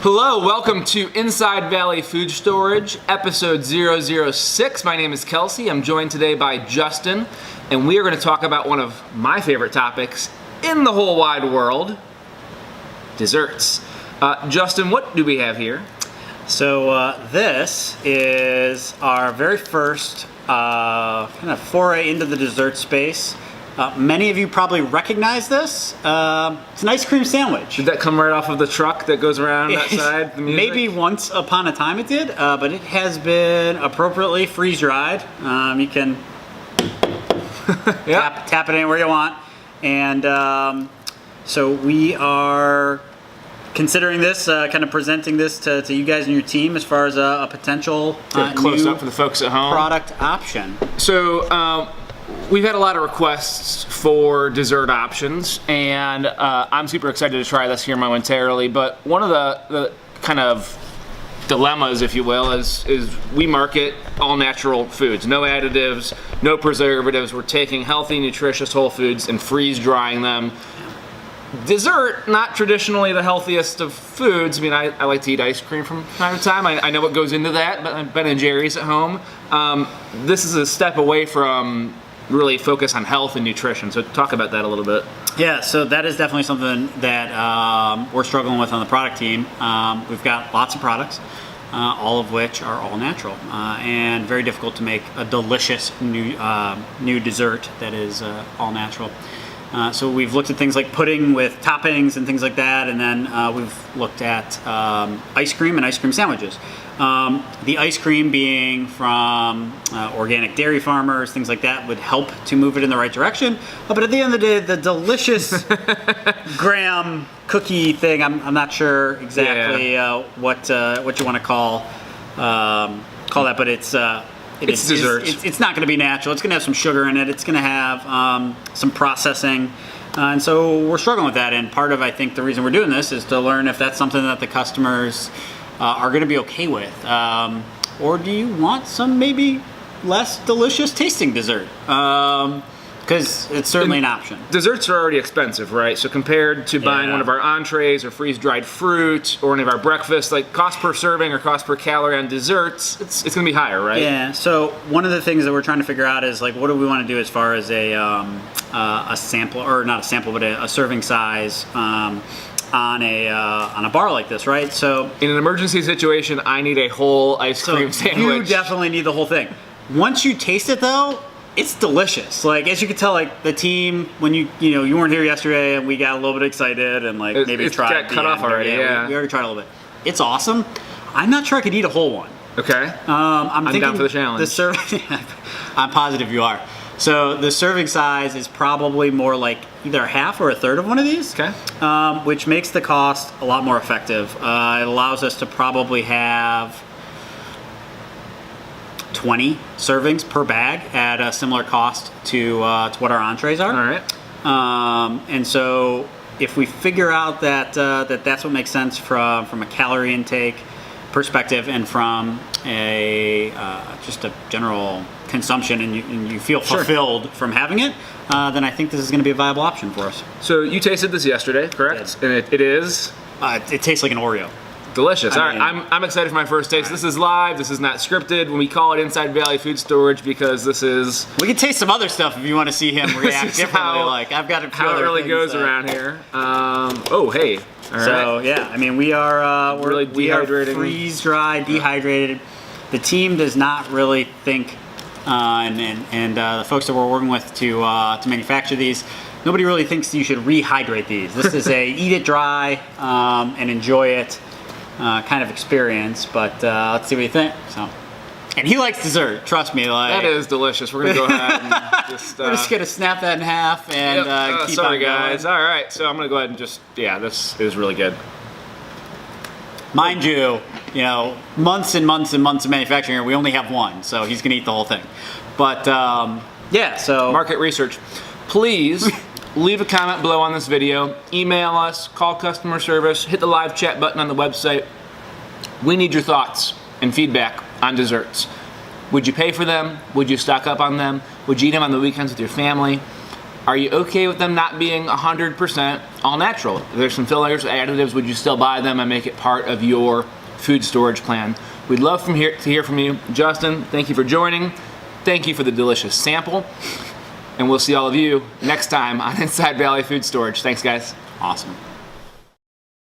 Hello, welcome to Inside Valley Food Storage, episode 006. My name is Kelcey. I'm joined today by Justin, and we are going to talk about one of my favorite topics in the whole wide world, desserts. Justin, what do we have here? So this is our very first kind of foray into the dessert space. Many of you probably recognize this. It's an ice cream sandwich. Did that come right off of the truck that goes around that side? The music? Maybe once upon a time it did, but it has been appropriately freeze-dried. You can Yep. tap it anywhere you want. And so we are considering this, kind of presenting this to you guys and your team as far as a potential Close new up for the folks at home. product option. So we've had a lot of requests for dessert options, and I'm super excited to try this here momentarily. But one of the kind of dilemmas, if you will, is we market all natural foods, no additives, no preservatives. We're taking healthy, nutritious whole foods and freeze drying them. Dessert, not traditionally the healthiest of foods. I mean, I like to eat ice cream from time to time. I know what goes into that, but Ben & Jerry's at home. This is a step away from really focus on health and nutrition. So talk about that a little bit. Yeah, so that is definitely something that we're struggling with on the product team. We've got lots of products, all of which are all natural, and very difficult to make a delicious new dessert that is all natural. So we've looked at things like pudding with toppings and things like that, and then we've looked at ice cream and ice cream sandwiches. The ice cream being from organic dairy farmers, things like that, would help to move it in the right direction. But at the end of the day, the delicious graham cookie thing, I'm not sure exactly what you want to call that, but it's dessert. It's not going to be natural. It's going to have some sugar in it. It's going to have some processing. And so we're struggling with that. And part of, I think, the reason we're doing this is to learn if that's something that the customers are going to be okay with. Or do you want some maybe less delicious tasting dessert? Because it's certainly an option. Desserts are already expensive, right? So compared to buying one of our entrees or freeze-dried fruit or any of our breakfasts, like cost per serving or cost per calorie on desserts, it's going to be higher, right? Yeah. So one of the things that we're trying to figure out is like, what do we want to do as far as a sample, or not a sample, but a serving size on a bar like this, right? So in an emergency situation, I need a whole ice cream sandwich. You definitely need the whole thing. Once you taste it, though, it's delicious. Like, as you can tell, like the team, when you weren't here yesterday, and we got a little bit excited and like maybe tried. Got cut off already. Yeah, we already tried a little bit. It's awesome. I'm not sure I could eat a whole one. Okay. I'm thinking down for the challenge. I'm positive you are. So the serving size is probably more like either a half or a third of one of these. Okay. Which makes the cost a lot more effective. It allows us to probably have 20 servings per bag at a similar cost to what our entrees are. All right. And so if we figure out that that's what makes sense from a calorie intake perspective and from a just a general consumption, and you feel fulfilled from having it, then I think this is going to be a viable option for us. So you tasted this yesterday, correct? And it is? It tastes like an Oreo. Delicious. All right, I'm excited for my first taste. This is live. This is not scripted. When we call it Inside Valley Food Storage, because this is... We can taste some other stuff if you want to see him react differently. Like, I've got a few how it other really things goes around here. Oh, hey. All right. So yeah, I mean, we are really dehydrating. freeze dried, dehydrated. The team does not really think, and the folks that we're working with to manufacture these, nobody really thinks you should rehydrate these. This is a eat it dry and enjoy it kind of experience. But let's see what you think. So, and he likes dessert. Trust me. Like, that is delicious. We're gonna go ahead and just. We're just gonna snap that in half and keep sorry, on guys. going. All right, so I'm gonna go ahead and just. Yeah, this is really good. Mind you, months and months and months of manufacturing here, we only have one, so he's gonna eat the whole thing. But yeah, so market research. Please leave a comment below on this video. Email us, call customer service, hit the live chat button on the website. We need your thoughts and feedback on desserts. Would you pay for them? Would you stock up on them? Would you eat them on the weekends with your family? Are you okay with them not being 100% all natural? If there's some fillers, additives, would you still buy them and make it part of your food storage plan? We'd love to hear from you. Justin, thank you for joining. Thank you for the delicious sample. And we'll see all of you next time on Inside Valley Food Storage. Thanks, guys. Awesome.